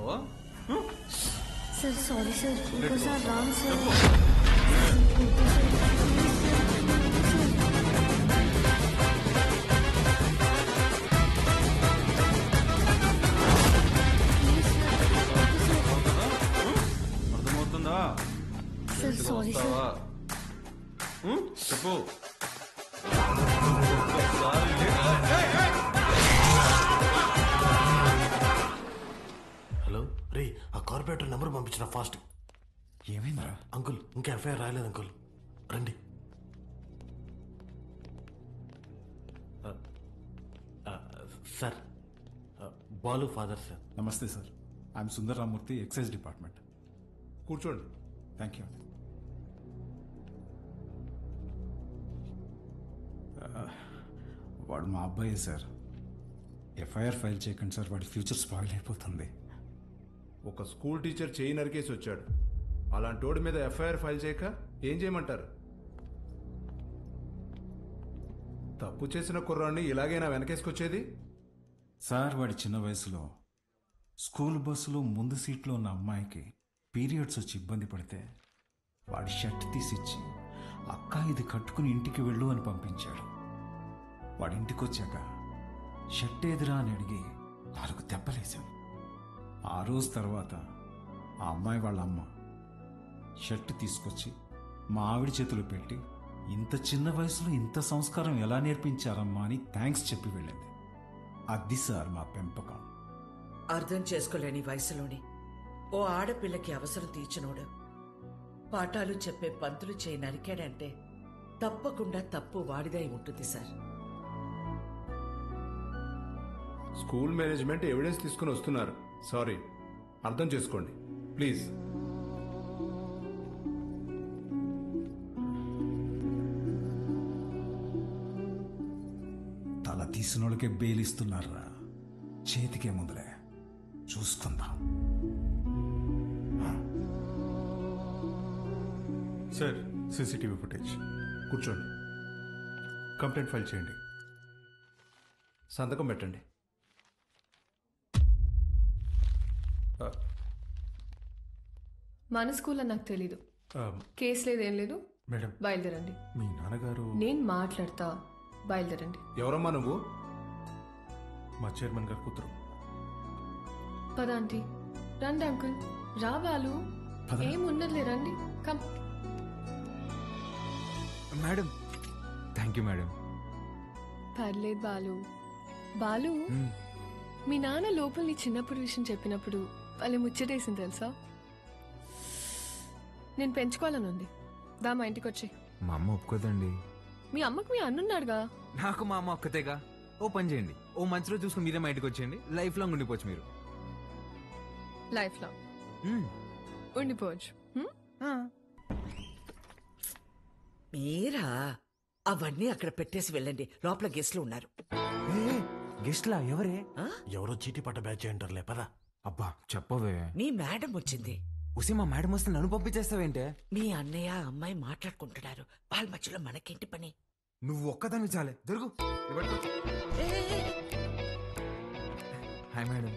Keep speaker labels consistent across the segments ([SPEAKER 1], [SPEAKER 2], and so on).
[SPEAKER 1] Sir sorry sir इंकोसाరి wrong sir
[SPEAKER 2] అర్థమవుతుందా?
[SPEAKER 1] Sir sorry sir
[SPEAKER 2] చెప్పు.
[SPEAKER 3] హలో రే, ఆ కార్పొరేటర్ నెంబర్ పంపించిన ఫాస్ట్.
[SPEAKER 4] ఏమైందా
[SPEAKER 3] అంకుల్, ఇంకా ఎఫ్ఐఆర్ రాయలేదు అంకుల్, రండి. Sir, Balu father sir.
[SPEAKER 4] నమస్తే sir, I'm Sundar Ramurthy, excise department.
[SPEAKER 2] కూర్చోండి.
[SPEAKER 4] Thank you. వాడు మా అబ్బాయే సార్. ఎఫ్ఐఆర్ ఫైల్ చేయకండి సార్, వాడి ఫ్యూచర్ స్పాయిల్ అయిపోతుంది.
[SPEAKER 2] ఒక స్కూల్ టీచర్ చేయి నరికేసి వచ్చాడు. అలాంటి వాడి మీద ఎఫ్ఐఆర్ ఫైల్ చేయక ఏం చేయమంటారు? తప్పు చేసిన కుర్రాన్ని ఇలాగైనా వెనకేసుకొచ్చేది?
[SPEAKER 4] సార్, వాడి చిన్న వయసులో స్కూల్ బస్సులో ముందు సీట్లో ఉన్న అమ్మాయికి పీరియడ్స్ వచ్చి ఇబ్బంది పడితే వాడి షర్ట్ తీసిచ్చి, అక్క ఇది కట్టుకుని ఇంటికి వెళ్ళు అని పంపించాడు. వాడి ఇంటికి వచ్చాక షర్ట్ ఏదిరా అని అడిగి 4 దెబ్బలేశాం. ఆ రోజు తర్వాత ఆ అమ్మాయి వాళ్ళ అమ్మ షర్ట్ తీసుకొచ్చి మా ఆవిడ చేతులు పెట్టి, ఇంత చిన్న వయసులో ఇంత సంస్కారం ఎలా నేర్పించారమ్మా అని థ్యాంక్స్ చెప్పి వెళ్ళింది. అది సార్ మా పెంపకం.
[SPEAKER 5] అర్థం చేసుకోలేని వయసులోని ఓ ఆడపిల్లకి అవసరం తీర్చినోడు పాఠాలు చెప్పే పంతులు చేయి నరికాడంటే తప్పకుండా తప్పు వాడిదై ఉంటుంది సార్.
[SPEAKER 2] స్కూల్ మేనేజ్మెంట్ ఎవిడెన్స్ తీసుకుని వస్తున్నారు. సారీ, అర్థం చేసుకోండి ప్లీజ్.
[SPEAKER 4] తల తీసినోళ్ళకే బెయిలిస్తున్నారా? చేతికే ముందులే, చూసుకుందాం.
[SPEAKER 2] Sir, CCTV footage. కూర్చోండి. కంప్లైంట్ ఫైల్ చేయండి. సంతకం పెట్టండి.
[SPEAKER 6] మన స్కూల్ అని నాకు తెలీదు. కేసు లేదు, ఏం లేదు.
[SPEAKER 2] మేడం,
[SPEAKER 6] బయలుదేరండి.
[SPEAKER 2] మీ నాన్నగారు.
[SPEAKER 6] నేను మాట్లాడతా, బయలుదేరండి.
[SPEAKER 2] ఎవరమ్మా నువ్వు? మా చైర్మన్ గారు కూతురు.
[SPEAKER 6] పద ఆంటీ. రండి అంకుల్. రా బాలు, ఏమున్నదిలే, రండి. Come.
[SPEAKER 7] Madam, thank you madam.
[SPEAKER 6] పర్లేదు బాలు. బాలు, మీ నాన్న లోపల నీ చిన్నప్పుడు విషయం చెప్పినప్పుడు వాళ్ళు ముచ్చటేసింది తెలుసా? నేను పెంచుకోవాలని ఉంది. దా మా ఇంటికి వచ్చి.
[SPEAKER 7] మా అమ్మ ఒప్పుకోదండి.
[SPEAKER 6] మీ అమ్మకు మీ అన్నున్నాడుగా.
[SPEAKER 7] నాకు మా అమ్మ ఒక్కతేగా. ఓ పని చేయండి, ఓ మంచి రోజు చూసుకుని మీరే మా ఇంటికి వచ్చేయండి. లైఫ్ లాంగ్ ఉండిపోవచ్చు మీరు.
[SPEAKER 6] Life long ఉండిపోవచ్చు.
[SPEAKER 5] మీరా అవన్నీ అక్కడ పెట్టేసి వెళ్ళండి, లోపల గెస్ట్లు ఉన్నారు.
[SPEAKER 7] గెస్ట్లా? ఎవరే?
[SPEAKER 3] ఎవరో చీటీ పట్ట బ్యాచ్ అంటారులే, పదా.
[SPEAKER 7] అబ్బా చెప్పవే.
[SPEAKER 5] మీ మేడం వచ్చింది.
[SPEAKER 7] ఉసి మా మేడం వస్తే నన్ను పంపించేస్తావేంటే?
[SPEAKER 5] మీ అన్నయ్య అమ్మాయి మాట్లాడుకుంటున్నారు, వాళ్ళ మధ్యలో మనకేంటి పని?
[SPEAKER 7] నువ్వు ఒక్కదాన్ని చాలే. దొరుకు. హాయ్ మేడం,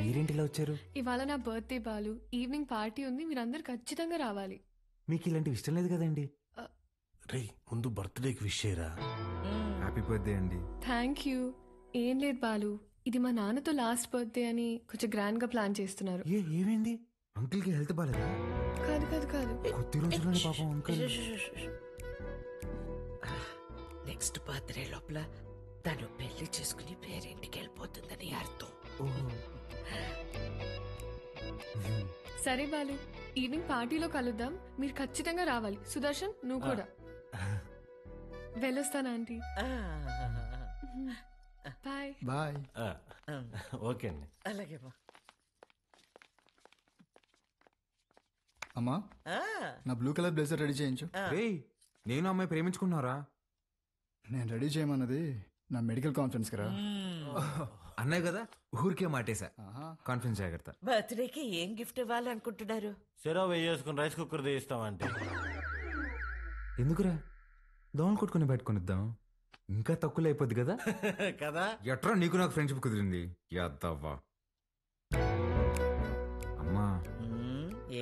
[SPEAKER 7] మీరేంటిలా వచ్చారు?
[SPEAKER 6] ఇవాళ నా బర్త్డే బాలు. ఈవినింగ్ పార్టీ ఉంది, మీరందరూ ఖచ్చితంగా రావాలి.
[SPEAKER 7] మీకు ఇలాంటివి ఇష్టం లేదు కదండి.
[SPEAKER 3] రే, ముందు బర్త్డేకి విష్ చేయరా.
[SPEAKER 7] హ్యాపీ బర్త్డే అండి.
[SPEAKER 6] Thank you. ఏం లేదు బాలు, ఇది మా నాన్నతో లాస్ట్ బర్త్డే అని కొంచెం గ్రాండ్ గా ప్లాన్ చేస్తున్నారు.
[SPEAKER 7] ఏమైంది? అంకుల్ కి హెల్త్ బాలేదా?
[SPEAKER 6] కాదు కాదు కాదు,
[SPEAKER 7] కొద్ది రోజుల్లోనే పాపం అంకుల్.
[SPEAKER 5] నెక్స్ట్ బర్త్డే లోపల తను పెళ్లి చేసుకుని పేరింటికి వెళ్ళిపోతుందని అర్థం.
[SPEAKER 6] సరే బాలు, ఈవినింగ్ పార్టీలో కలుద్దాం. మీరు ఖచ్చితంగా రావాలి. సుదర్శన్, నువ్వు కూడా. వెళ్ళొస్తాను ఆంటీ. Bye
[SPEAKER 3] bye. ఓకే అండి.
[SPEAKER 5] అలాగే
[SPEAKER 8] అమ్మా, నా బ్లూ కలర్ బ్లేజర్ రెడీ చేయించు.
[SPEAKER 7] నేను అమ్మాయి ప్రేమించుకున్నారా?
[SPEAKER 8] నేను రెడీ చేయమన్నది నా మెడికల్ కాన్ఫరెన్స్ కదా.
[SPEAKER 7] అన్నాయి కదా, ఊరికే మాటేసా. కాన్ఫరెన్స్ జాగ్రత్త.
[SPEAKER 5] బర్త్డేకి ఏం గిఫ్ట్ ఇవ్వాలనుకుంటున్నారు?
[SPEAKER 3] సెరో వేసుకుని రైస్ కుక్కర్ తీస్తామంటే.
[SPEAKER 7] ఎందుకురా, దోమలు కొట్టుకుని పెట్టుకునిద్దాం. ఇంకా తక్కువ అయిపోద్ది కదా.
[SPEAKER 3] కదా
[SPEAKER 7] ఎట్రా నీకు నాకు ఫ్రెండ్షిప్ కుదిరింది. యాదవ్వా.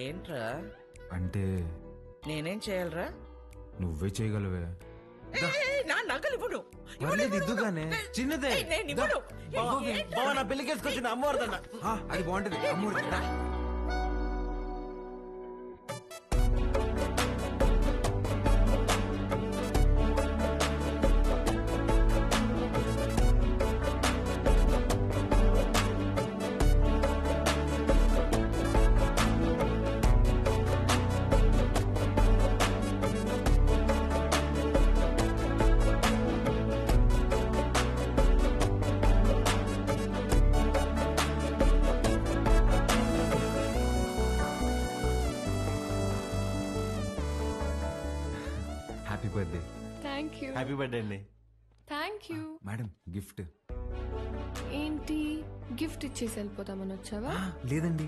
[SPEAKER 5] ఏంట్రా?
[SPEAKER 7] అంటే
[SPEAKER 5] నేనేం చేయాలరా?
[SPEAKER 7] నువ్వే చేయగలవే.
[SPEAKER 5] నా నగలు ఇవ్వను.
[SPEAKER 7] పర్లేదు, ఇద్దుగానే. చిన్నదే.
[SPEAKER 5] నేను ఇవ్వను.
[SPEAKER 3] బావ నా పెళ్లికి వేసుకొచ్చిన అమ్మవారిదన్న.
[SPEAKER 7] అది బాగుంటది. అమ్మూరి రా. Happy birthday.
[SPEAKER 6] Thank you.
[SPEAKER 3] Happy birthday అండి.
[SPEAKER 6] Thank you.
[SPEAKER 7] Madam gift.
[SPEAKER 6] ఏంటి గిఫ్ట్ ఇచ్చేసి వెళ్ళిపోతామని వచ్చావా?
[SPEAKER 7] లేదండి.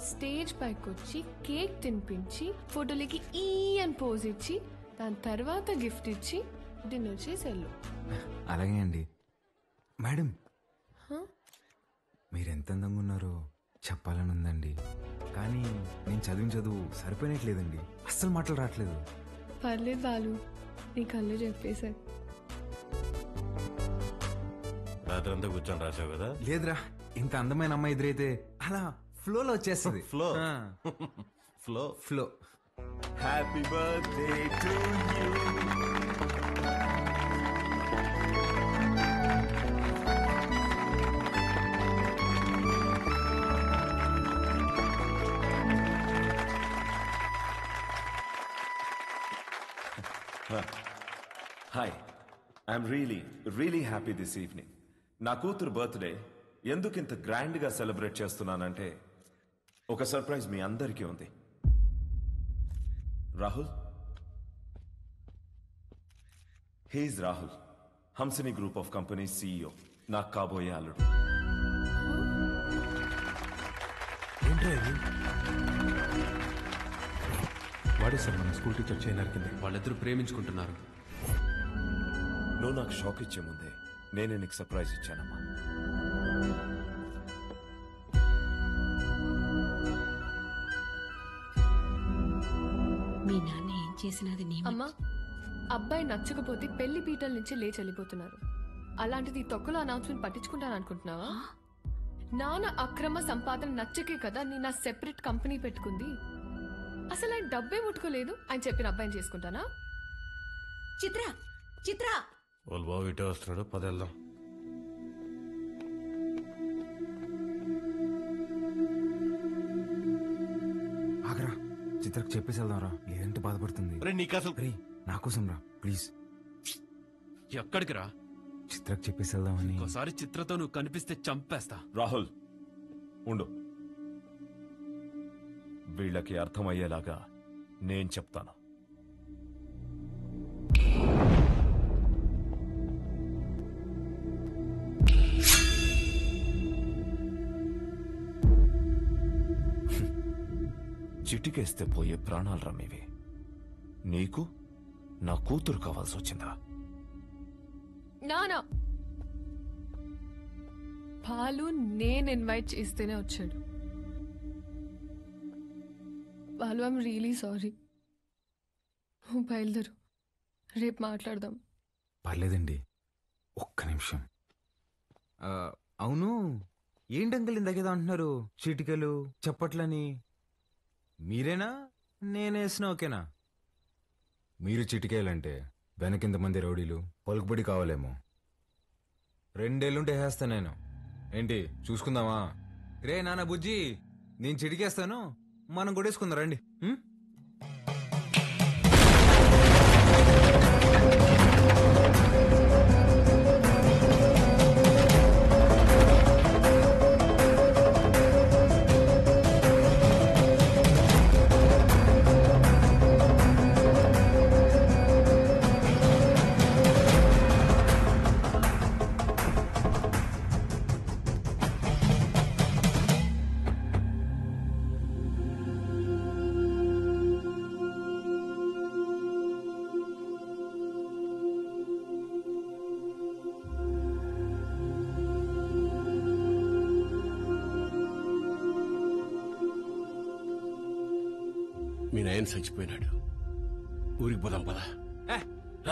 [SPEAKER 6] స్టేజ్ పైకి వచ్చి కేక్ తినిపించి ఫోటోలకి ఈ అని పోజ్ ఇచ్చి దాని తర్వాత గిఫ్ట్ ఇచ్చి డిన్నర్ చేసి వెళ్ళు.
[SPEAKER 7] అలాగే అండి. మేడం
[SPEAKER 6] హ?
[SPEAKER 7] మీరు ఎంత అందంగా ఉన్నారో చెప్పాలని ఉందండి, కానీ నేను చదివిన చదువు సరిపోయినట్లేదండి. అస్సలు మాటలు రావట్లేదు.
[SPEAKER 6] పర్లేదు బాలు, నీ కళ్ళు చెప్పేశారు.
[SPEAKER 3] రాత్రంతా కూర్చొని రాసావు కదా.
[SPEAKER 7] లేదురా, ఇంత అందమైన అమ్మాయి ఎదురైతే అలా ఫ్లోలో వచ్చేస్తుంది.
[SPEAKER 3] ఫ్లో
[SPEAKER 7] ఆ,
[SPEAKER 3] flow
[SPEAKER 7] flow.
[SPEAKER 3] Happy birthday to you.
[SPEAKER 9] Hi, I'm really happy this evening. నా కూతురు బర్త్డే ఎందుకు ఇంత గ్రాండ్గా సెలబ్రేట్ చేస్తున్నానంటే ఒక సర్ప్రైజ్ మీ అందరికీ ఉంది. Rahul, he's Rahul, Hamsini group of companies CEO, నాకు కాబోయే అల్లుడు.
[SPEAKER 3] ఏంట్రా ఇది?
[SPEAKER 2] వాడే సార్ మన స్కూల్ టీచర్ చేయనర్ కింద.
[SPEAKER 10] వాళ్ళిద్దరూ ప్రేమించుకుంటున్నారు.
[SPEAKER 9] నువ్వు నాకు షాక్ ఇచ్చే ముందే నేనే నీకు సర్ప్రైజ్ ఇచ్చానమ్మా.
[SPEAKER 11] మీ నాన్న ఏం చేసినది నీ
[SPEAKER 6] అమ్మా, అబ్బాయి నచ్చకపోతే పెళ్లి పీటల నుంచి లేచి వెళ్ళిపోతున్నారు. అలాంటిది తొక్కలో అనౌన్స్మెంట్ పట్టించుకుంటాను అనుకుంటున్నావా? నాన్న అక్రమ సంపాదన నచ్చకే కదా నేను నా సెపరేట్ కంపెనీ పెట్టుకుంది. అసలు ఆయన డబ్బే ముట్టుకోలేదు, ఆయన చెప్పిన అబ్బాయిని చేసుకుంటానా?
[SPEAKER 11] చిత్ర చిత్ర
[SPEAKER 3] వాళ్ళు బాబు ఇటే వస్తున్నాడు, పదేళ్దాం.
[SPEAKER 7] ఆగరా, చిత్రకు చెప్పేసి వెళ్దాం రా, లేదంటే బాధపడుతుంది.
[SPEAKER 3] నీకు అసలు
[SPEAKER 7] రే, నా కోసం రా ప్లీజ్.
[SPEAKER 10] ఎక్కడికి రా?
[SPEAKER 7] చిత్రకు చెప్పేసి వెళ్దామని.
[SPEAKER 10] ఒకసారి చిత్రతో నువ్వు కనిపిస్తే చంపేస్తా.
[SPEAKER 9] రాహుల్ ఉండు, వీళ్ళకి అర్థమయ్యేలాగా నేను చెప్తాను. చిటికేస్తే పోయే ప్రాణాలు రమ్మేవి. నీకు నా కూతురు కావాల్సి వచ్చిందా?
[SPEAKER 6] నానా, బాలు నేను ఇన్వైట్ చేస్తేనే వచ్చాడు. Balu, I'm really sorry. నువ్వు బయలుదేరు, రేపు మాట్లాడదాం.
[SPEAKER 7] పర్లేదండి, ఒక్క నిమిషం. అవును, ఏంటంకల్ ఇందాకేదో అంటున్నారు, చీటికలు చప్పట్లని. మీరేనా నేనేసిన ఓకేనా? మీరు చిటికేయాలంటే వెనకింత మంది రౌడీలు పలుకుబడి కావాలేమో. 2 ఏళ్ళుంటే వేస్తా నేను. ఏంటి చూసుకుందామా? రే నాన్న బుజ్జి, నేను చిటికేస్తాను, మనం కొడేసుకుందాం రండి.
[SPEAKER 12] మీ నాయన చచ్చిపోయినాడు. ఊరికి పోదాం పదా.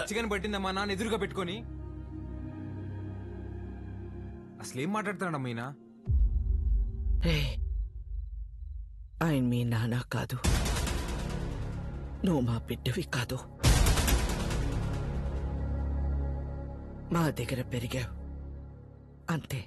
[SPEAKER 7] చికెన్ పట్టిందమ్మా నాన్న ఎదురుగా పెట్టుకొని. అసలేం మాట్లాడుతున్నాడమ్మా ఈయన?
[SPEAKER 5] ఆయన మీ నాన్న కాదు, నువ్వు మా బిడ్డవి కాదు. మా దగ్గర పెరిగావు అంతే.